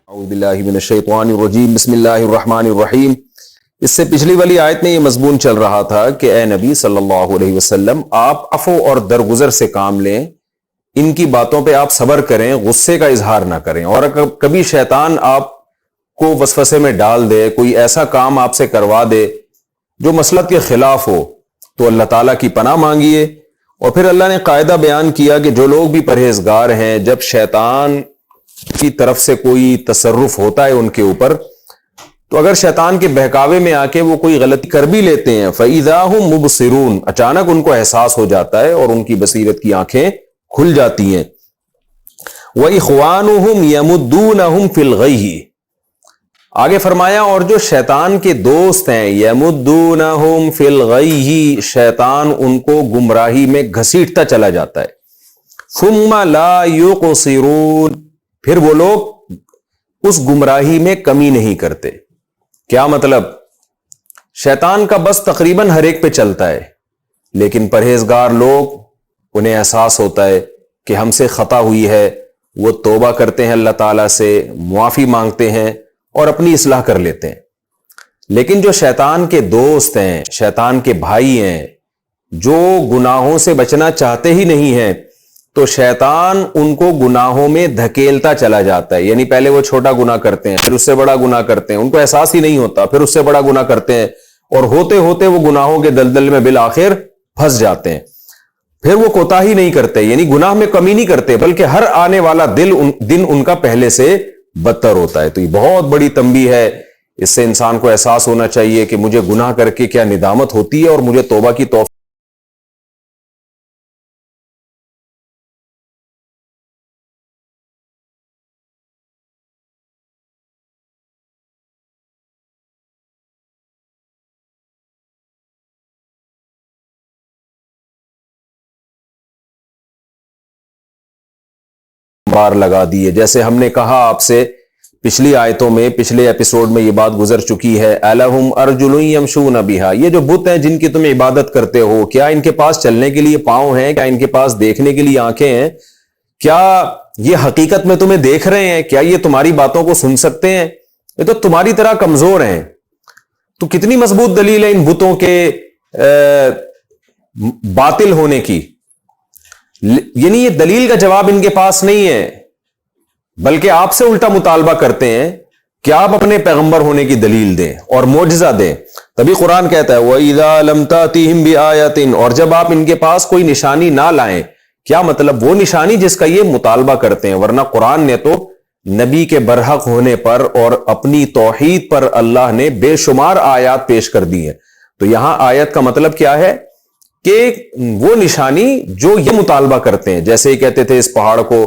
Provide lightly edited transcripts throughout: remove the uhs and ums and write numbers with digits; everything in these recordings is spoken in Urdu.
اعوذ باللہ من الشیطان الرجیم بسم اللہ الرحمن الرحیم۔ اس سے پچھلی والی آیت میں یہ مضمون چل رہا تھا کہ اے نبی صلی اللہ علیہ وسلم آپ عفو اور درگزر سے کام لیں، ان کی باتوں پہ آپ صبر کریں، غصے کا اظہار نہ کریں، اور کبھی شیطان آپ کو وسوسے میں ڈال دے، کوئی ایسا کام آپ سے کروا دے جو مصلحت کے خلاف ہو تو اللہ تعالیٰ کی پناہ مانگیے۔ اور پھر اللہ نے قاعدہ بیان کیا کہ جو لوگ بھی پرہیزگار ہیں، جب شیطان کی طرف سے کوئی تصرف ہوتا ہے ان کے اوپر، تو اگر شیطان کے بہکاوے میں آ کے وہ کوئی غلطی کر بھی لیتے ہیں فَإِذَا هُمْ مُبْصِرُونَ، اچانک ان کو احساس ہو جاتا ہے اور ان کی بصیرت کی آنکھیں کھل جاتی ہیں۔ وَإِخْوَانُهُمْ يَمُدُّونَهُمْ فِي الْغَيِّ، آگے فرمایا اور جو شیطان کے دوست ہیں يَمُدُّونَهُمْ فِي الْغَيِّ، شیطان ان کو گمراہی میں گھسیٹتا چلا جاتا ہے۔ ثُمَّ لَا يُقْصِرُونَ، پھر وہ لوگ اس گمراہی میں کمی نہیں کرتے۔ کیا مطلب؟ شیطان کا بس تقریباً ہر ایک پہ چلتا ہے، لیکن پرہیزگار لوگ، انہیں احساس ہوتا ہے کہ ہم سے خطا ہوئی ہے، وہ توبہ کرتے ہیں، اللہ تعالیٰ سے معافی مانگتے ہیں اور اپنی اصلاح کر لیتے ہیں۔ لیکن جو شیطان کے دوست ہیں، شیطان کے بھائی ہیں، جو گناہوں سے بچنا چاہتے ہی نہیں ہیں، تو شیطان ان کو گناہوں میں دھکیلتا چلا جاتا ہے۔ یعنی پہلے وہ چھوٹا گناہ کرتے ہیں، پھر اس سے بڑا گناہ کرتے ہیں، ان کو احساس ہی نہیں ہوتا، پھر اس سے بڑا گناہ کرتے ہیں، اور ہوتے ہوتے وہ گناہوں کے دلدل میں بالآخر پھنس جاتے ہیں۔ پھر وہ کوتاہی نہیں کرتے، یعنی گناہ میں کمی نہیں کرتے، بلکہ ہر آنے والا دن ان کا پہلے سے بدتر ہوتا ہے۔ تو یہ بہت بڑی تنبیہ ہے، اس سے انسان کو احساس ہونا چاہیے کہ مجھے گناہ کر کے کیا ندامت ہوتی ہے، اور مجھے توبہ کی توفیق بار لگا دیے۔ جیسے ہم نے کہا آپ سے پچھلی آیتوں میں، پچھلے ایپیسوڈ میں یہ بات گزر چکی ہے، أَلَهُمْ أَرْجُلٌ يَمْشُونَ بِهَا، یہ جو بت ہیں جن کی تم عبادت کرتے ہو، کیا ان کے پاس چلنے کے لیے پاؤں ہیں؟ کیا ان کے پاس دیکھنے کے لیے آنکھیں ہیں؟ کیا یہ حقیقت میں تمہیں دیکھ رہے ہیں؟ کیا یہ تمہاری باتوں کو سن سکتے ہیں؟ یہ تو تمہاری طرح کمزور ہیں۔ تو کتنی مضبوط دلیل ہے ان بتوں کے باطل ہونے کی۔ یعنی یہ دلیل کا جواب ان کے پاس نہیں ہے، بلکہ آپ سے الٹا مطالبہ کرتے ہیں کہ آپ اپنے پیغمبر ہونے کی دلیل دیں اور معجزہ دیں۔ تبھی قرآن کہتا ہے وَإِذَا لَمْ تَأْتِهِمْ بِآيَةٍ، اور جب آپ ان کے پاس کوئی نشانی نہ لائیں۔ کیا مطلب؟ وہ نشانی جس کا یہ مطالبہ کرتے ہیں، ورنہ قرآن نے تو نبی کے برحق ہونے پر اور اپنی توحید پر اللہ نے بے شمار آیات پیش کر دی ہیں۔ تو یہاں آیت کا مطلب کیا ہے کہ وہ نشانی جو یہ مطالبہ کرتے ہیں، جیسے ہی کہتے تھے اس پہاڑ کو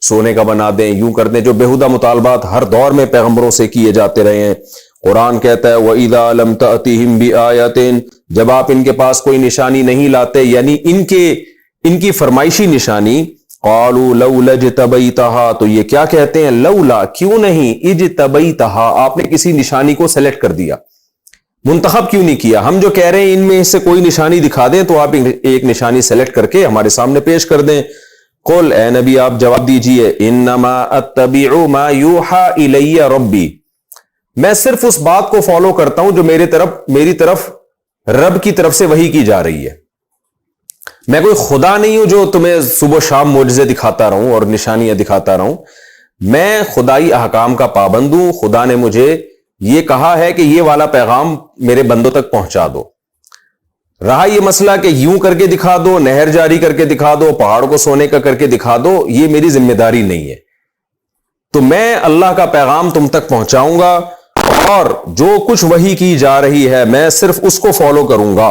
سونے کا بنا دیں، یوں کر دیں، جو بےہودہ مطالبات ہر دور میں پیغمبروں سے کیے جاتے رہے ہیں۔ قرآن کہتا ہے وَإِذَا لَمْ تَأْتِهِمْ بِآيَةٍ، جب آپ ان کے پاس کوئی نشانی نہیں لاتے، یعنی ان کی فرمائشی نشانی، قَالُوا لَوْلَا اجْتَبَيْتَهَا، تو یہ کیا کہتے ہیں؟ لولا، کیوں نہیں، اجتبیتہا، آپ نے کسی نشانی کو سلیکٹ کر دیا، منتخب کیوں نہیں کیا؟ ہم جو کہہ رہے ہیں ان میں سے کوئی نشانی دکھا دیں، تو آپ ایک نشانی سلیکٹ کر کے ہمارے سامنے پیش کر دیں۔ قل، اے نبی آپ جواب دیجئے، انما اتبع ما یوحى الی ربی، میں صرف اس بات کو فالو کرتا ہوں جو میری طرف رب کی طرف سے وحی کی جا رہی ہے۔ میں کوئی خدا نہیں ہوں جو تمہیں صبح و شام معجزے دکھاتا رہوں اور نشانیاں دکھاتا رہوں۔ میں خدائی احکام کا پابند ہوں۔ خدا نے مجھے یہ کہا ہے کہ یہ والا پیغام میرے بندوں تک پہنچا دو۔ رہا یہ مسئلہ کہ یوں کر کے دکھا دو، نہر جاری کر کے دکھا دو، پہاڑ کو سونے کا کر کے دکھا دو، یہ میری ذمہ داری نہیں ہے۔ تو میں اللہ کا پیغام تم تک پہنچاؤں گا، اور جو کچھ وحی کی جا رہی ہے میں صرف اس کو فالو کروں گا۔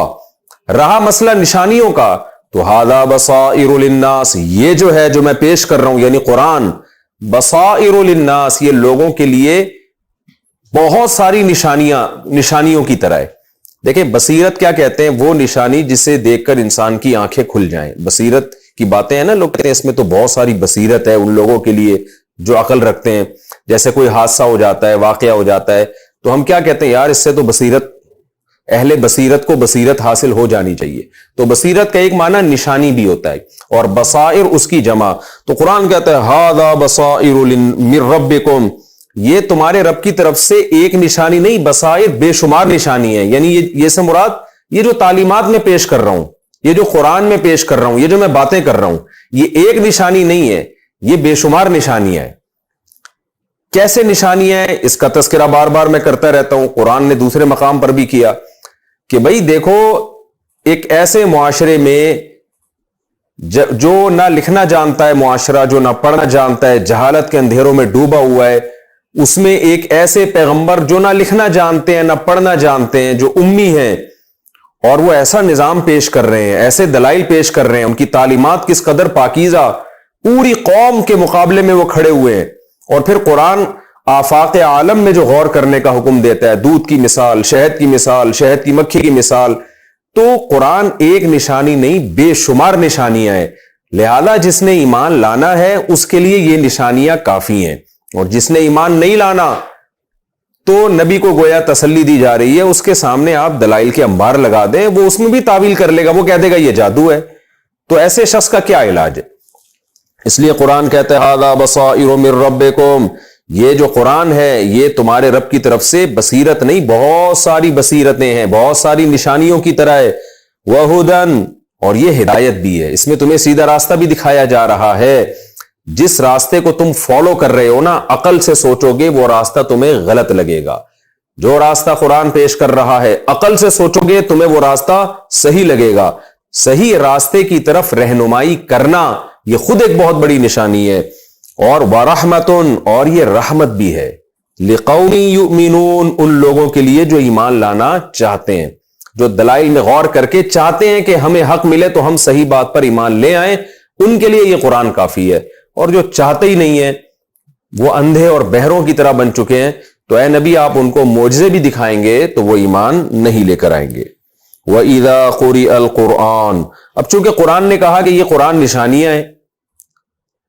رہا مسئلہ نشانیوں کا، تو ھذا بصائر للناس، یہ جو ہے جو میں پیش کر رہا ہوں یعنی قرآن، بصائر للناس، یہ لوگوں کے لیے بہت ساری نشانیوں کی طرح ہے۔ دیکھیں بصیرت کیا کہتے ہیں؟ وہ نشانی جسے دیکھ کر انسان کی آنکھیں کھل جائیں۔ بصیرت کی باتیں ہیں نا، لوگ کہتے ہیں اس میں تو بہت ساری بصیرت ہے ان لوگوں کے لیے جو عقل رکھتے ہیں۔ جیسے کوئی حادثہ ہو جاتا ہے، واقعہ ہو جاتا ہے، تو ہم کیا کہتے ہیں؟ یار اس سے تو بصیرت، اہل بصیرت کو بصیرت حاصل ہو جانی چاہیے۔ تو بصیرت کا ایک معنی نشانی بھی ہوتا ہے، اور بصائر اس کی جمع۔ تو قرآن کہتا ہے ھذا بصائر من ربکم، یہ تمہارے رب کی طرف سے ایک نشانی نہیں، بصائر بے شمار نشانی ہے. یعنی یہ سے مراد یہ جو تعلیمات میں پیش کر رہا ہوں، یہ جو قرآن میں پیش کر رہا ہوں، یہ جو میں باتیں کر رہا ہوں، یہ ایک نشانی نہیں ہے، یہ بے شمار نشانیاں ہیں. کیسے نشانیاں ہیں؟ اس کا تذکرہ بار بار میں کرتا رہتا ہوں. قرآن نے دوسرے مقام پر بھی کیا کہ بھئی دیکھو، ایک ایسے معاشرے میں جو نہ لکھنا جانتا ہے معاشرہ، جو نہ پڑھنا جانتا ہے، جہالت کے اندھیروں میں ڈوبا ہوا ہے، اس میں ایک ایسے پیغمبر جو نہ لکھنا جانتے ہیں نہ پڑھنا جانتے ہیں، جو امی ہیں، اور وہ ایسا نظام پیش کر رہے ہیں، ایسے دلائل پیش کر رہے ہیں، ان کی تعلیمات کس قدر پاکیزہ، پوری قوم کے مقابلے میں وہ کھڑے ہوئے ہیں. اور پھر قرآن آفاق عالم میں جو غور کرنے کا حکم دیتا ہے، دودھ کی مثال، شہد کی مثال، شہد کی مکھی کی مثال، تو قرآن ایک نشانی نہیں، بے شمار نشانیاں ہیں. لہذا جس نے ایمان لانا ہے اس کے لیے یہ نشانیاں کافی ہیں، اور جس نے ایمان نہیں لانا تو نبی کو گویا تسلی دی جا رہی ہے، اس کے سامنے آپ دلائل کے انبار لگا دیں، وہ اس میں بھی تعویل کر لے گا، وہ کہہ دے گا یہ جادو ہے. تو ایسے شخص کا کیا علاج ہے؟ اس لیے قرآن کہتا ہے ھذا بصائر من ربکم، یہ جو قرآن ہے یہ تمہارے رب کی طرف سے بصیرت نہیں، بہت ساری بصیرتیں ہیں، بہت ساری نشانیوں کی طرح ہے. وہدن، اور یہ ہدایت بھی ہے، اس میں تمہیں سیدھا راستہ بھی دکھایا جا رہا ہے. جس راستے کو تم فالو کر رہے ہو نا، عقل سے سوچو گے وہ راستہ تمہیں غلط لگے گا. جو راستہ قرآن پیش کر رہا ہے عقل سے سوچو گے تمہیں وہ راستہ صحیح لگے گا. صحیح راستے کی طرف رہنمائی کرنا یہ خود ایک بہت بڑی نشانی ہے. اور وَرَحْمَةٌ، اور یہ رحمت بھی ہے، لِقَوْمٍ يُؤْمِنُونَ، ان لوگوں کے لیے جو ایمان لانا چاہتے ہیں، جو دلائل میں غور کر کے چاہتے ہیں کہ ہمیں حق ملے تو ہم صحیح بات پر ایمان لے آئیں، ان کے لیے یہ قرآن کافی ہے. اور جو چاہتے ہی نہیں ہیں، وہ اندھے اور بہروں کی طرح بن چکے ہیں، تو اے نبی آپ ان کو معجزے بھی دکھائیں گے تو وہ ایمان نہیں لے کر آئیں گے. وَإِذَا قُرِئَ الْقُرْآنُ، اب چونکہ قرآن نے کہا کہ یہ قرآن نشانیاں ہیں،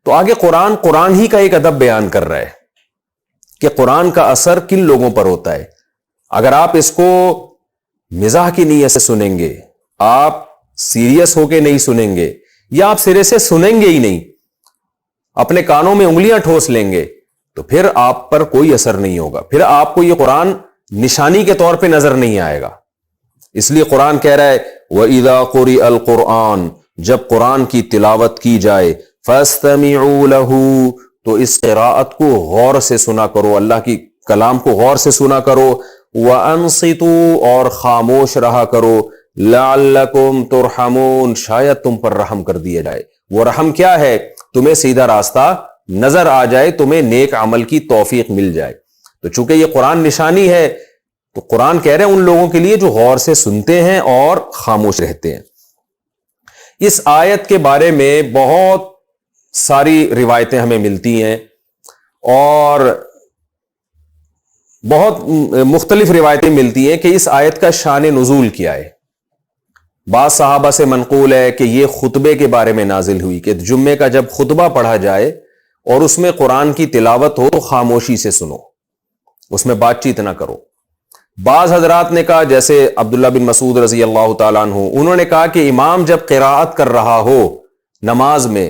تو آگے قرآن ہی کا ایک ادب بیان کر رہا ہے کہ قرآن کا اثر کن لوگوں پر ہوتا ہے. اگر آپ اس کو مزاح کی نیت سے سنیں گے، آپ سیریس ہو کے نہیں سنیں گے، یا آپ سرے سے سنیں گے ہی نہیں، اپنے کانوں میں انگلیاں ٹھوس لیں گے، تو پھر آپ پر کوئی اثر نہیں ہوگا، پھر آپ کو یہ قرآن نشانی کے طور پہ نظر نہیں آئے گا. اس لیے قرآن کہہ رہا ہے وَإِذَا قُرِئَ الْقُرْآنُ، جب قرآن کی تلاوت کی جائے، فَاسْتَمِعُوا لَهُ، تو اس قراءت کو غور سے سنا کرو، اللہ کی کلام کو غور سے سنا کرو. وَأَنصِتُوا، اور خاموش رہا کرو. لَعَلَّكُمْ تُرْحَمُونَ، شاید تم پر رحم کر دیا جائے. وہ رحم کیا ہے؟ تمہیں سیدھا راستہ نظر آ جائے، تمہیں نیک عمل کی توفیق مل جائے. تو چونکہ یہ قرآن نشانی ہے تو قرآن کہہ رہے ہیں ان لوگوں کے لیے جو غور سے سنتے ہیں اور خاموش رہتے ہیں. اس آیت کے بارے میں بہت ساری روایتیں ہمیں ملتی ہیں، اور بہت مختلف روایتیں ملتی ہیں کہ اس آیت کا شان نزول کیا ہے. بعض صحابہ سے منقول ہے کہ یہ خطبے کے بارے میں نازل ہوئی کہ جمعے کا جب خطبہ پڑھا جائے اور اس میں قرآن کی تلاوت ہو تو خاموشی سے سنو، اس میں بات چیت نہ کرو. بعض حضرات نے کہا، جیسے عبداللہ بن مسعود رضی اللہ تعالیٰ عنہ، انہوں نے کہا کہ امام جب قراءت کر رہا ہو نماز میں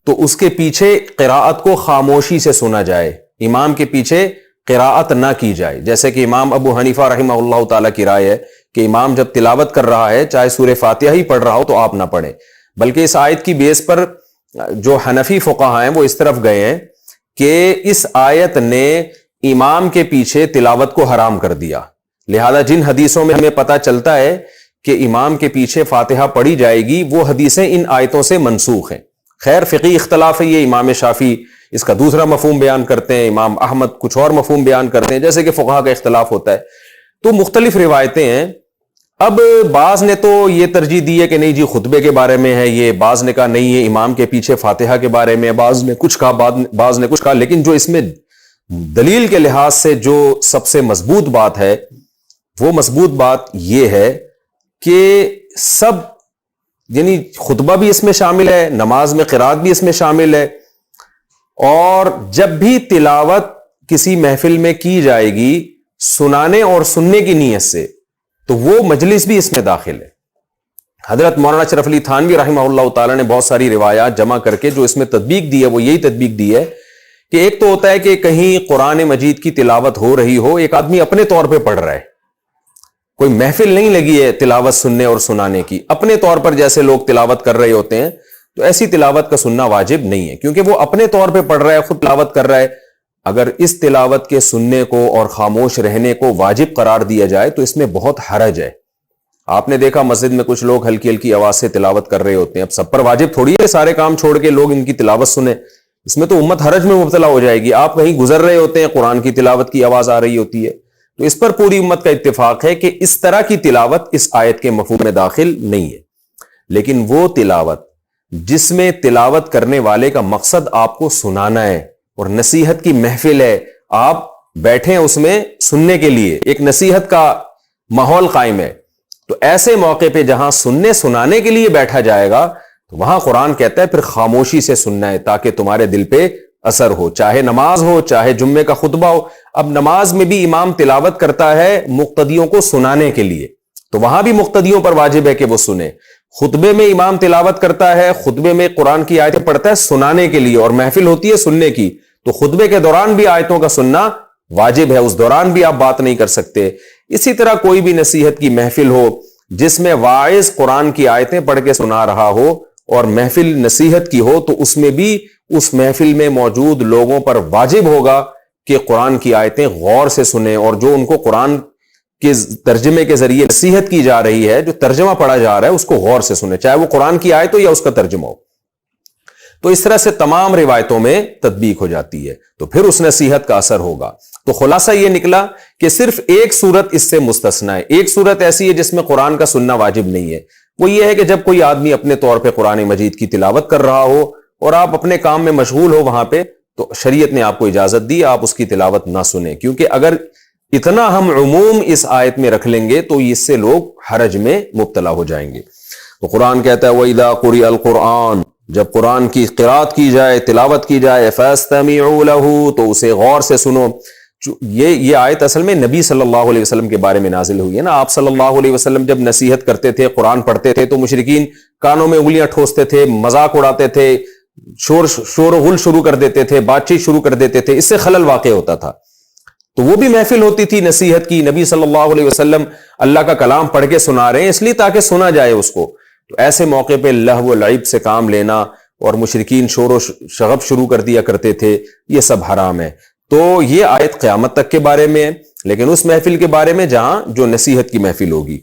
تو اس کے پیچھے قراءت کو خاموشی سے سنا جائے، امام کے پیچھے قراءت نہ کی جائے. جیسے کہ امام ابو حنیفہ رحمہ اللہ تعالیٰ کی رائے ہے کہ امام جب تلاوت کر رہا ہے چاہے سورہ فاتحہ ہی پڑھ رہا ہو تو آپ نہ پڑھیں. بلکہ اس آیت کی بیس پر جو حنفی فقہاء ہیں وہ اس طرف گئے ہیں کہ اس آیت نے امام کے پیچھے تلاوت کو حرام کر دیا. لہذا جن حدیثوں میں ہمیں پتہ چلتا ہے کہ امام کے پیچھے فاتحہ پڑھی جائے گی وہ حدیثیں ان آیتوں سے منسوخ ہیں. خیر فقہی اختلاف ہے، یہ امام شافعی اس کا دوسرا مفہوم بیان کرتے ہیں، امام احمد کچھ اور مفہوم بیان کرتے ہیں، جیسے کہ فقہا کا اختلاف ہوتا ہے. تو مختلف روایتیں ہیں. اب بعض نے تو یہ ترجیح دی ہے کہ نہیں جی خطبے کے بارے میں ہے یہ، بعض نے کہا نہیں یہ امام کے پیچھے فاتحہ کے بارے میں، بعض نے کچھ کہا، بعض نے کچھ کہا. لیکن جو اس میں دلیل کے لحاظ سے جو سب سے مضبوط بات ہے وہ مضبوط بات یہ ہے کہ سب، یعنی خطبہ بھی اس میں شامل ہے، نماز میں قرات بھی اس میں شامل ہے، اور جب بھی تلاوت کسی محفل میں کی جائے گی سنانے اور سننے کی نیت سے تو وہ مجلس بھی اس میں داخل ہے. حضرت مولانا اشرف علی تھانوی رحمہ اللہ تعالیٰ نے بہت ساری روایات جمع کر کے جو اس میں تطبیق دی ہے وہ یہی تطبیق دی ہے کہ ایک تو ہوتا ہے کہ کہیں قرآن مجید کی تلاوت ہو رہی ہو، ایک آدمی اپنے طور پہ پڑھ رہا ہے، کوئی محفل نہیں لگی ہے تلاوت سننے اور سنانے کی، اپنے طور پر جیسے لوگ تلاوت کر رہے ہوتے ہیں، تو ایسی تلاوت کا سننا واجب نہیں ہے، کیونکہ وہ اپنے طور پہ پڑھ رہا ہے، خود تلاوت کر رہا ہے۔ اگر اس تلاوت کے سننے کو اور خاموش رہنے کو واجب قرار دیا جائے تو اس میں بہت حرج ہے۔ آپ نے دیکھا مسجد میں کچھ لوگ ہلکی ہلکی آواز سے تلاوت کر رہے ہوتے ہیں، اب سب پر واجب تھوڑی ہے سارے کام چھوڑ کے لوگ ان کی تلاوت سنیں، اس میں تو امت حرج میں مبتلا ہو جائے گی۔ آپ کہیں گزر رہے ہوتے ہیں، قرآن کی تلاوت کی آواز آ رہی ہوتی ہے، تو اس پر پوری امت کا اتفاق ہے کہ اس طرح کی تلاوت اس آیت کے مفہوم میں داخل نہیں ہے۔ لیکن وہ تلاوت جس میں تلاوت کرنے والے کا مقصد آپ کو سنانا ہے اور نصیحت کی محفل ہے، آپ بیٹھے ہیں اس میں سننے کے لیے، ایک نصیحت کا ماحول قائم ہے، تو ایسے موقع پہ جہاں سننے سنانے کے لیے بیٹھا جائے گا تو وہاں قرآن کہتا ہے پھر خاموشی سے سننا ہے تاکہ تمہارے دل پہ اثر ہو، چاہے نماز ہو چاہے جمعے کا خطبہ ہو۔ اب نماز میں بھی امام تلاوت کرتا ہے مقتدیوں کو سنانے کے لیے، تو وہاں بھی مقتدیوں پر واجب ہے کہ وہ سنیں۔ خطبے میں امام تلاوت کرتا ہے، خطبے میں قرآن کی آیتیں پڑھتا ہے سنانے کے لیے، اور محفل ہوتی ہے سننے کی، تو خطبے کے دوران بھی آیتوں کا سننا واجب ہے، اس دوران بھی آپ بات نہیں کر سکتے۔ اسی طرح کوئی بھی نصیحت کی محفل ہو جس میں واعظ قرآن کی آیتیں پڑھ کے سنا رہا ہو اور محفل نصیحت کی ہو، تو اس میں بھی اس محفل میں موجود لوگوں پر واجب ہوگا کہ قرآن کی آیتیں غور سے سنیں، اور جو ان کو قرآن کے ترجمے کے ذریعے نصیحت کی جا رہی ہے، جو ترجمہ پڑھا جا رہا ہے، اس کو غور سے سنیں، چاہے وہ قرآن کی آیت ہو یا اس کا ترجمہ ہو۔ تو اس طرح سے تمام روایتوں میں تطبیق ہو جاتی ہے، تو پھر اس نصیحت کا اثر ہوگا۔ تو خلاصہ یہ نکلا کہ صرف ایک صورت اس سے مستثنا ہے، ایک صورت ایسی ہے جس میں قرآن کا سننا واجب نہیں ہے، وہ یہ ہے کہ جب کوئی آدمی اپنے طور پہ قرآن مجید کی تلاوت کر رہا ہو اور آپ اپنے کام میں مشغول ہو وہاں پہ، تو شریعت نے آپ کو اجازت دی آپ اس کی تلاوت نہ سنیں، کیونکہ اگر اتنا ہم عموم اس آیت میں رکھ لیں گے تو اس سے لوگ حرج میں مبتلا ہو جائیں گے۔ تو قرآن کہتا ہے وَإِذَا قُرِئَ الْقُرْآنُ، جب قرآن کی قرات کی جائے، تلاوت کی جائے، فَاسْتَمِعُوا لَهُ، تو اسے غور سے سنو۔ یہ آیت اصل میں نبی صلی اللہ علیہ وسلم کے بارے میں نازل ہوئی ہے نا۔ آپ صلی اللہ علیہ وسلم جب نصیحت کرتے تھے، قرآن پڑھتے تھے، تو مشرکین کانوں میں انگلیاں ٹھوستے تھے، مذاق اڑاتے تھے، شور و غل شروع کر دیتے تھے، بات چیت شروع کر دیتے تھے، اس سے خلل واقع ہوتا تھا۔ تو وہ بھی محفل ہوتی تھی نصیحت کی، نبی صلی اللہ علیہ وسلم اللہ کا کلام پڑھ کے سنا رہے ہیں اس لیے تاکہ سنا جائے اس کو، تو ایسے موقع پہ لہو و لعب سے کام لینا اور مشرکین شور و شغب شروع کر دیا کرتے تھے، یہ سب حرام ہے۔ تو یہ آیت قیامت تک کے بارے میں ہے، لیکن اس محفل کے بارے میں جہاں جو نصیحت کی محفل ہوگی،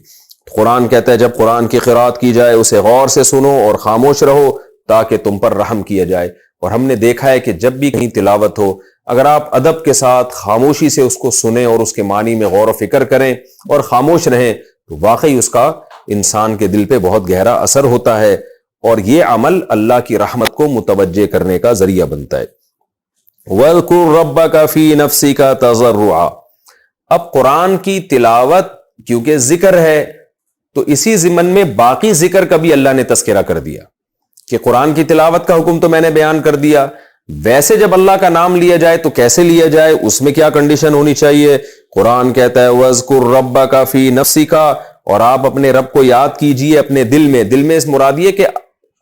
قرآن کہتا ہے جب قرآن کی قرات کی جائے اسے غور سے سنو اور خاموش رہو تاکہ تم پر رحم کیا جائے۔ اور ہم نے دیکھا ہے کہ جب بھی کہیں تلاوت ہو، اگر آپ ادب کے ساتھ خاموشی سے اس کو سنیں اور اس کے معنی میں غور و فکر کریں اور خاموش رہیں، تو واقعی اس کا انسان کے دل پہ بہت گہرا اثر ہوتا ہے، اور یہ عمل اللہ کی رحمت کو متوجہ کرنے کا ذریعہ بنتا ہے۔ وَاذْكُرْ رَبَّكَ فِي نَفْسِكَ تَضَرُّعًا، اب قرآن کی تلاوت کیونکہ ذکر ہے تو اسی ضمن میں باقی ذکر کا بھی اللہ نے تذکرہ کر دیا کہ قرآن کی تلاوت کا حکم تو میں نے بیان کر دیا، ویسے جب اللہ کا نام لیا جائے تو کیسے لیا جائے، اس میں کیا کنڈیشن ہونی چاہیے۔ قرآن کہتا ہے وَاذْكُرْ رَبَّكَ فِي نَفْسِكَ، اور آپ اپنے رب کو یاد کیجئے اپنے دل میں۔ دل میں اس مراد یہ کہ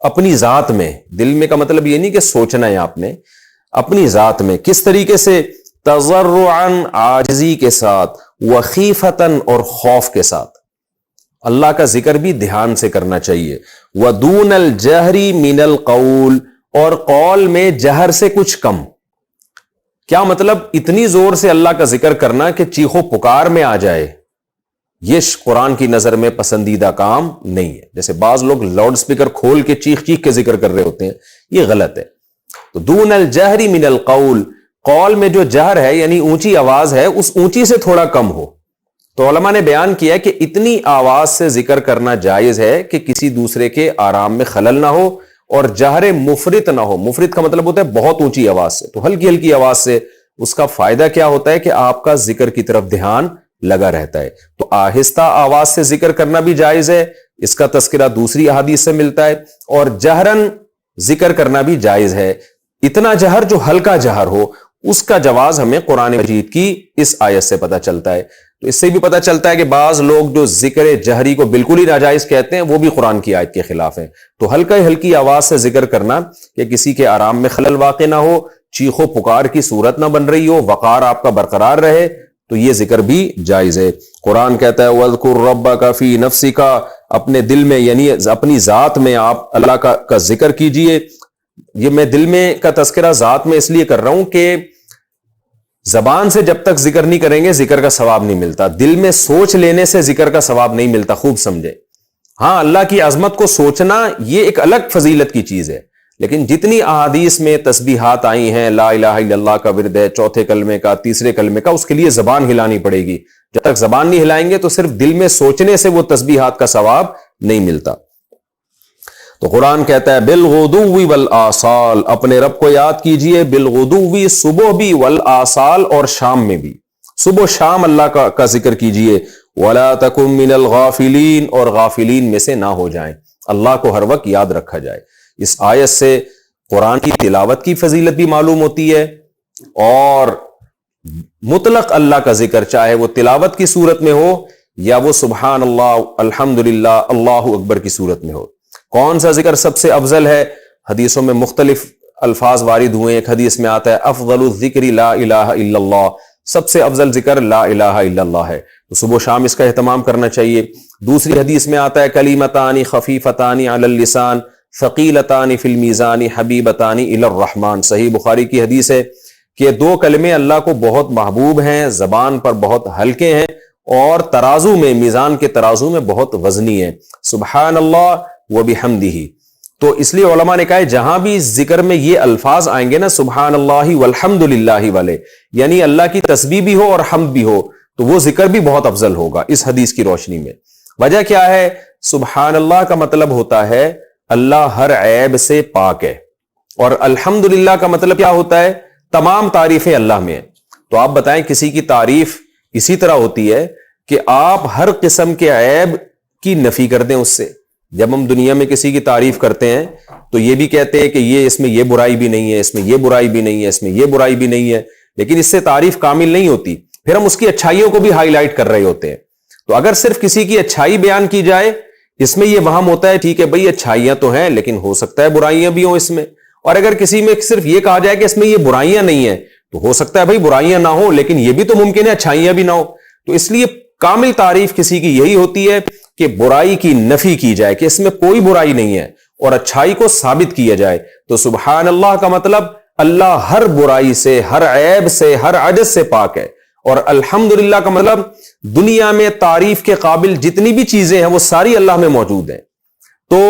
اپنی ذات میں، دل میں کا مطلب یہ نہیں کہ سوچنا ہے آپ نے، اپنی ذات میں کس طریقے سے، تضرعاً عاجزی کے ساتھ، وخیفتاً اور خوف کے ساتھ۔ اللہ کا ذکر بھی دھیان سے کرنا چاہیے۔ ودون الجہری من القول، اور قول میں جہر سے کچھ کم۔ کیا مطلب؟ اتنی زور سے اللہ کا ذکر کرنا کہ چیخو پکار میں آ جائے، یہ قرآن کی نظر میں پسندیدہ کام نہیں ہے۔ جیسے بعض لوگ لاؤڈ سپیکر کھول کے چیخ چیخ کے ذکر کر رہے ہوتے ہیں، یہ غلط ہے۔ تو دون الجہری من القول، قول میں جو جہر ہے یعنی اونچی آواز ہے، اس اونچی سے تھوڑا کم ہو۔ تو علماء نے بیان کیا کہ اتنی آواز سے ذکر کرنا جائز ہے کہ کسی دوسرے کے آرام میں خلل نہ ہو، اور جہر مفرط نہ ہو۔ مفرط کا مطلب ہوتا ہے بہت اونچی آواز سے، تو ہلکی ہلکی آواز سے اس کا فائدہ کیا ہوتا ہے کہ آپ کا ذکر کی طرف دھیان لگا رہتا ہے۔ تو آہستہ آواز سے ذکر کرنا بھی جائز ہے، اس کا تذکرہ دوسری احادیث سے ملتا ہے، اور جہرن ذکر کرنا بھی جائز ہے۔ اتنا جہر جو ہلکا جہر ہو، اس کا جواز ہمیں قرآن مجید کی اس آیت سے پتہ چلتا ہے۔ تو اس سے بھی پتہ چلتا ہے کہ بعض لوگ جو ذکر جہری کو بالکل ہی ناجائز کہتے ہیں، وہ بھی قرآن کی آیت کے خلاف ہیں۔ تو ہلکی آواز سے ذکر کرنا کہ کسی کے آرام میں خلل واقع نہ ہو، چیخ و پکار کی صورت نہ بن رہی ہو, وقار آپ کا برقرار رہے, تو یہ ذکر بھی جائز ہے. قرآن کہتا ہے وَاذْكُرْ رَبَّكَ فِي نَفْسِكَ, اپنے دل میں یعنی اپنی ذات میں آپ اللہ کا ذکر کیجئے. یہ میں دل میں کا تذکرہ ذات میں اس لیے کر رہا ہوں کہ زبان سے جب تک ذکر نہیں کریں گے ذکر کا ثواب نہیں ملتا, دل میں سوچ لینے سے ذکر کا ثواب نہیں ملتا. خوب سمجھے, ہاں اللہ کی عظمت کو سوچنا یہ ایک الگ فضیلت کی چیز ہے, لیکن جتنی احادیث میں تسبیحات آئی ہیں, لا الہ الا اللہ کا ورد ہے, چوتھے کلمے کا, تیسرے کلمے کا, اس کے لیے زبان ہلانی پڑے گی. جب تک زبان نہیں ہلائیں گے تو صرف دل میں سوچنے سے وہ تسبیحات کا ثواب نہیں ملتا. تو قرآن کہتا ہے بالغدو والآصال, اپنے رب کو یاد کیجئے, بالغدو صبح بھی, والآصال اور شام میں بھی, صبح شام اللہ کا ذکر کیجئے. ولا تکن من الغافلین, اور غافلین میں سے نہ ہو جائیں, اللہ کو ہر وقت یاد رکھا جائے. اس آیت سے قرآن کی تلاوت کی فضیلت بھی معلوم ہوتی ہے, اور مطلق اللہ کا ذکر چاہے وہ تلاوت کی صورت میں ہو یا وہ سبحان اللہ, الحمدللہ, اللہ اکبر کی صورت میں ہو. کون سا ذکر سب سے افضل ہے؟ حدیثوں میں مختلف الفاظ وارد ہوئے. ایک حدیث میں آتا ہے افضل الذکر لا الہ الا اللہ, سب سے افضل ذکر لا الہ الا اللہ ہے, تو صبح و شام اس کا اہتمام کرنا چاہیے. دوسری حدیث میں آتا ہے کلیمتان خفیفتان علی اللسان ثقیلتان فی المیزان حبیبتان الی الرحمن, صحیح بخاری کی حدیث ہے کہ دو کلمے اللہ کو بہت محبوب ہیں, زبان پر بہت ہلکے ہیں, اور ترازو میں, میزان کے ترازو میں بہت وزنی ہیں, سبحان اللہ وبحمدہ. تو اس لیے علماء نے کہا ہے جہاں بھی ذکر میں یہ الفاظ آئیں گے نا, سبحان اللہ والحمدللہ والے, یعنی اللہ کی تسبیح بھی ہو اور حمد بھی ہو, تو وہ ذکر بھی بہت افضل ہوگا اس حدیث کی روشنی میں. وجہ کیا ہے؟ سبحان اللہ کا مطلب ہوتا ہے اللہ ہر عیب سے پاک ہے, اور الحمدللہ کا مطلب کیا ہوتا ہے؟ تمام تعریفیں اللہ میں ہیں. تو آپ بتائیں کسی کی تعریف اسی طرح ہوتی ہے کہ آپ ہر قسم کے عیب کی نفی کر دیں اس سے. جب ہم دنیا میں کسی کی تعریف کرتے ہیں تو یہ بھی کہتے ہیں کہ یہ اس میں یہ برائی بھی نہیں ہے, اس میں یہ برائی بھی نہیں ہے, اس میں یہ برائی بھی نہیں ہے, لیکن اس سے تعریف کامل نہیں ہوتی. پھر ہم اس کی اچھائیوں کو بھی ہائی لائٹ کر رہے ہوتے ہیں. تو اگر صرف کسی کی اچھائی بیان کی جائے, اس میں یہ وہم ہوتا ہے ٹھیک ہے بھئی اچھائیاں تو ہیں لیکن ہو سکتا ہے برائیاں بھی ہوں اس میں, اور اگر کسی میں صرف یہ کہا جائے کہ اس میں یہ برائیاں نہیں ہیں, تو ہو سکتا ہے بھئی برائیاں نہ ہو لیکن یہ بھی تو ممکن ہے اچھائیاں بھی نہ ہو. تو اس لیے کامل تعریف کسی کی یہی ہوتی ہے کہ برائی کی نفی کی جائے کہ اس میں کوئی برائی نہیں ہے, اور اچھائی کو ثابت کیا جائے. تو سبحان اللہ کا مطلب اللہ ہر برائی سے, ہر عیب سے, ہر عجز سے پاک ہے, اور الحمدللہ کا مطلب دنیا میں تعریف کے قابل جتنی بھی چیزیں ہیں وہ ساری اللہ میں موجود ہیں. تو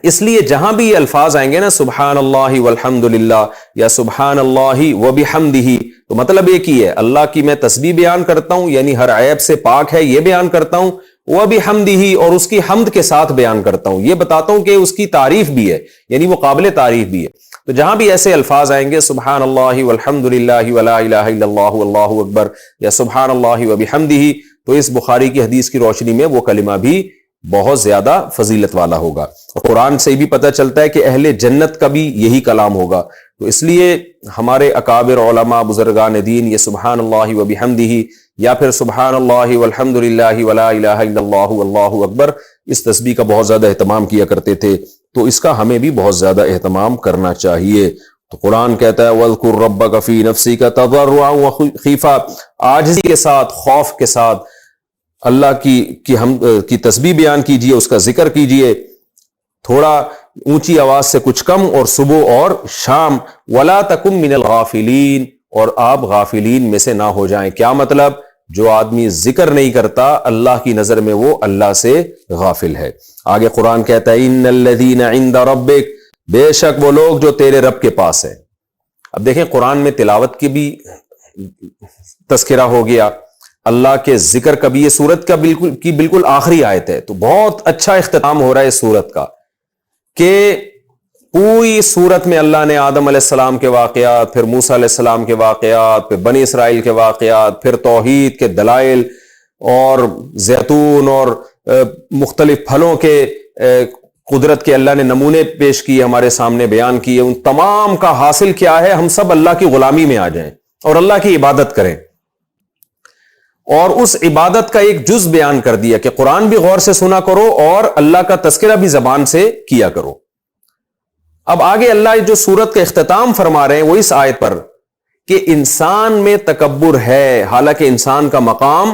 اس لیے جہاں بھی یہ الفاظ آئیں گے نا سبحان اللہ والحمدللہ یا سبحان اللہ وبحمدہ, تو مطلب ایک ہی ہے, اللہ کی میں تسبیح بیان کرتا ہوں یعنی ہر عیب سے پاک ہے یہ بیان کرتا ہوں, وبحمدہ اور اس کی حمد کے ساتھ بیان کرتا ہوں, یہ بتاتا ہوں کہ اس کی تعریف بھی ہے یعنی وہ قابل تعریف بھی ہے. تو جہاں بھی ایسے الفاظ آئیں گے سبحان اللہ والحمدللہ ولا الہ الا اللہ واللہ اکبر یا سبحان اللہ وبحمدہ, تو اس بخاری کی حدیث کی روشنی میں وہ کلمہ بھی بہت زیادہ فضیلت والا ہوگا. اور قرآن سے بھی پتہ چلتا ہے کہ اہل جنت کا بھی یہی کلام ہوگا. تو اس لیے ہمارے اکابر علماء بزرگان دین یہ سبحان اللہ وبحمدہ یا پھر سبحان اللہ والحمدللہ ولا الہ الا اللہ واللہ اکبر, اس تسبیح کا بہت زیادہ اہتمام کیا کرتے تھے. تو اس کا ہمیں بھی بہت زیادہ اہتمام کرنا چاہیے. تو قرآن کہتا ہے وَاذْكُرْ رَبَّكَ فِي نَفْسِكَ تَضَرُّعًا وَخِيفًا, عاجزی کے ساتھ, خوف کے ساتھ اللہ کی تسبیح بیان کیجئے, اس کا ذکر کیجئے, تھوڑا اونچی آواز سے کچھ کم, اور صبح اور شام. وَلَا تَكُن مِّنَ الْغَافِلِينَ, اور آپ غافلین میں سے نہ ہو جائیں. کیا مطلب؟ جو آدمی ذکر نہیں کرتا اللہ کی نظر میں وہ اللہ سے غافل ہے. آگے قرآن کہتا ہے ان الذین عند ربک, بے شک وہ لوگ جو تیرے رب کے پاس ہیں. اب دیکھیں قرآن میں تلاوت کی بھی تذکرہ ہو گیا, اللہ کے ذکر کا بھی. یہ سورت کا بالکل آخری آیت ہے, تو بہت اچھا اختتام ہو رہا ہے اس سورت کا کہ پوری سورت میں اللہ نے آدم علیہ السلام کے واقعات, پھر موسیٰ علیہ السلام کے واقعات, پھر بنی اسرائیل کے واقعات, پھر توحید کے دلائل اور زیتون اور مختلف پھلوں کے قدرت کے اللہ نے نمونے پیش کیے, ہمارے سامنے بیان کیے. ان تمام کا حاصل کیا ہے؟ ہم سب اللہ کی غلامی میں آ جائیں اور اللہ کی عبادت کریں. اور اس عبادت کا ایک جز بیان کر دیا کہ قرآن بھی غور سے سنا کرو اور اللہ کا تذکرہ بھی زبان سے کیا کرو. اب آگے اللہ جو سورت کا اختتام فرما رہے ہیں وہ اس آیت پر کہ انسان میں تکبر ہے، حالانکہ انسان کا مقام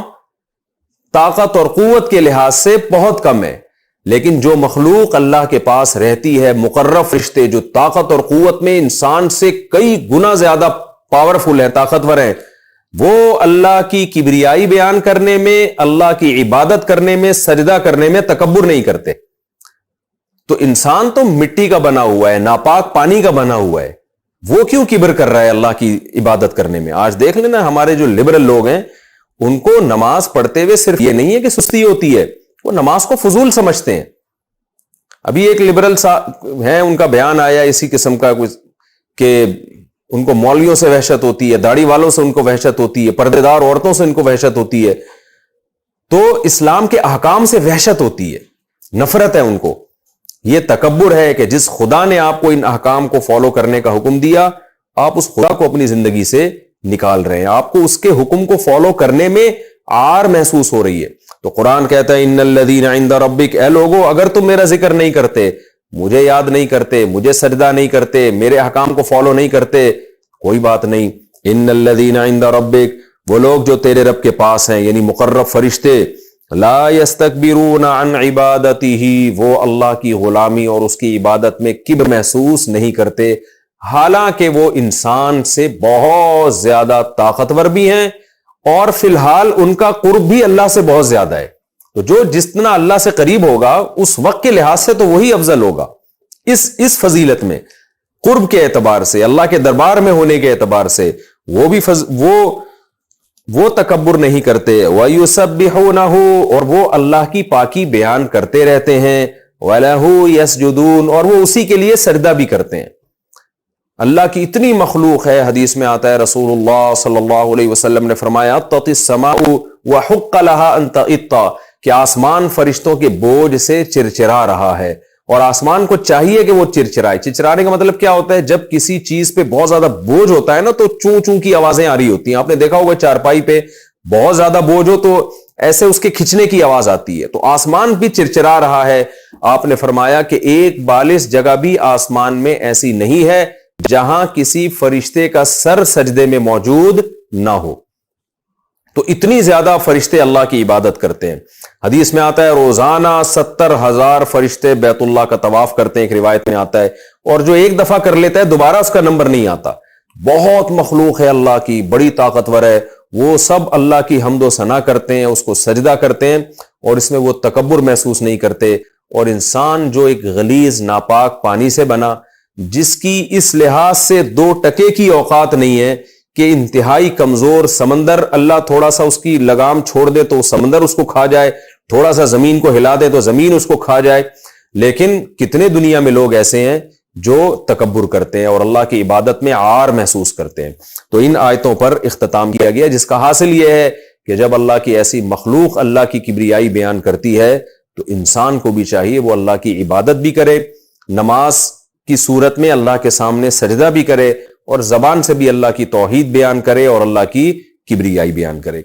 طاقت اور قوت کے لحاظ سے بہت کم ہے، لیکن جو مخلوق اللہ کے پاس رہتی ہے، مقرب فرشتے جو طاقت اور قوت میں انسان سے کئی گنا زیادہ پاورفل ہے، طاقتور ہیں، وہ اللہ کی کبریائی بیان کرنے میں، اللہ کی عبادت کرنے میں، سجدہ کرنے میں تکبر نہیں کرتے۔ تو انسان تو مٹی کا بنا ہوا ہے، ناپاک پانی کا بنا ہوا ہے، وہ کیوں کبر کر رہا ہے اللہ کی عبادت کرنے میں؟ آج دیکھ لینا ہمارے جو لبرل لوگ ہیں، ان کو نماز پڑھتے ہوئے صرف یہ نہیں ہے کہ سستی ہوتی ہے، وہ نماز کو فضول سمجھتے ہیں۔ ابھی ایک لبرل ہیں، ان کا بیان آیا اسی قسم کا کہ ان کو مولویوں سے وحشت ہوتی ہے، داڑھی والوں سے ان کو وحشت ہوتی ہے، پردے دار عورتوں سے ان کو وحشت ہوتی ہے، تو اسلام کے احکام سے وحشت ہوتی ہے، نفرت ہے ان کو۔ یہ تکبر ہے کہ جس خدا نے آپ کو ان احکام کو فالو کرنے کا حکم دیا، آپ اس خدا کو اپنی زندگی سے نکال رہے ہیں، آپ کو اس کے حکم کو فالو کرنے میں عار محسوس ہو رہی ہے۔ تو قرآن کہتا ہے ان الذین عند ربک، اے لوگو اگر تم میرا ذکر نہیں کرتے، مجھے یاد نہیں کرتے، مجھے سجدہ نہیں کرتے، میرے احکام کو فالو نہیں کرتے، کوئی بات نہیں، ان الذین عند ربک، وہ لوگ جو تیرے رب کے پاس ہیں، یعنی مقرب فرشتے، لا یستکبرون عن عبادتہ، وہ اللہ کی غلامی اور اس کی عبادت میں کبر محسوس نہیں کرتے، حالانکہ وہ انسان سے بہت زیادہ طاقتور بھی ہیں اور فی الحال ان کا قرب بھی اللہ سے بہت زیادہ ہے۔ تو جو جتنا اللہ سے قریب ہوگا اس وقت کے لحاظ سے تو وہی افضل ہوگا، اس فضیلت میں، قرب کے اعتبار سے، اللہ کے دربار میں ہونے کے اعتبار سے وہ بھی وہ تکبر نہیں کرتے۔ وَيُسَبِّحُونَهُ، اور وہ اللہ کی پاکی بیان کرتے رہتے ہیں، وَلَهُ يَسْجُدُونَ، اور وہ اسی کے لیے سجدہ بھی کرتے ہیں۔ اللہ کی اتنی مخلوق ہے، حدیث میں آتا ہے رسول اللہ صلی اللہ علیہ وسلم نے فرمایا اطت السماء وحق لها ان تئط، کہ آسمان فرشتوں کے بوجھ سے چرچرا رہا ہے، اور آسمان کو چاہیے کہ وہ چرچرائے۔ چرچرانے کا مطلب کیا ہوتا ہے؟ جب کسی چیز پہ بہت زیادہ بوجھ ہوتا ہے نا تو چوں چوں کی آوازیں آ رہی ہوتی ہیں۔ آپ نے دیکھا ہوگا چارپائی پہ بہت زیادہ بوجھ ہو تو ایسے اس کے کھچنے کی آواز آتی ہے، تو آسمان بھی چرچرا رہا ہے۔ آپ نے فرمایا کہ ایک بالش جگہ بھی آسمان میں ایسی نہیں ہے جہاں کسی فرشتے کا سر سجدے میں موجود نہ ہو۔ تو اتنی زیادہ فرشتے اللہ کی عبادت کرتے ہیں۔ حدیث میں آتا ہے روزانہ 70,000 فرشتے بیت اللہ کا طواف کرتے ہیں، ایک روایت میں آتا ہے، اور جو ایک دفعہ کر لیتا ہے دوبارہ اس کا نمبر نہیں آتا۔ بہت مخلوق ہے اللہ کی، بڑی طاقتور ہے، وہ سب اللہ کی حمد و ثنا کرتے ہیں، اس کو سجدہ کرتے ہیں، اور اس میں وہ تکبر محسوس نہیں کرتے۔ اور انسان جو ایک غلیظ ناپاک پانی سے بنا، جس کی اس لحاظ سے 2 ٹکے کی اوقات نہیں ہے کہ انتہائی کمزور سمندر، اللہ تھوڑا سا اس کی لگام چھوڑ دے تو سمندر اس کو کھا جائے، تھوڑا سا زمین کو ہلا دے تو زمین اس کو کھا جائے، لیکن کتنے دنیا میں لوگ ایسے ہیں جو تکبر کرتے ہیں اور اللہ کی عبادت میں عار محسوس کرتے ہیں۔ تو ان آیتوں پر اختتام کیا گیا، جس کا حاصل یہ ہے کہ جب اللہ کی ایسی مخلوق اللہ کی کبریائی بیان کرتی ہے تو انسان کو بھی چاہیے وہ اللہ کی عبادت بھی کرے، نماز کی صورت میں اللہ کے سامنے سجدہ بھی کرے، اور زبان سے بھی اللہ کی توحید بیان کرے اور اللہ کی کبریائی بیان کرے۔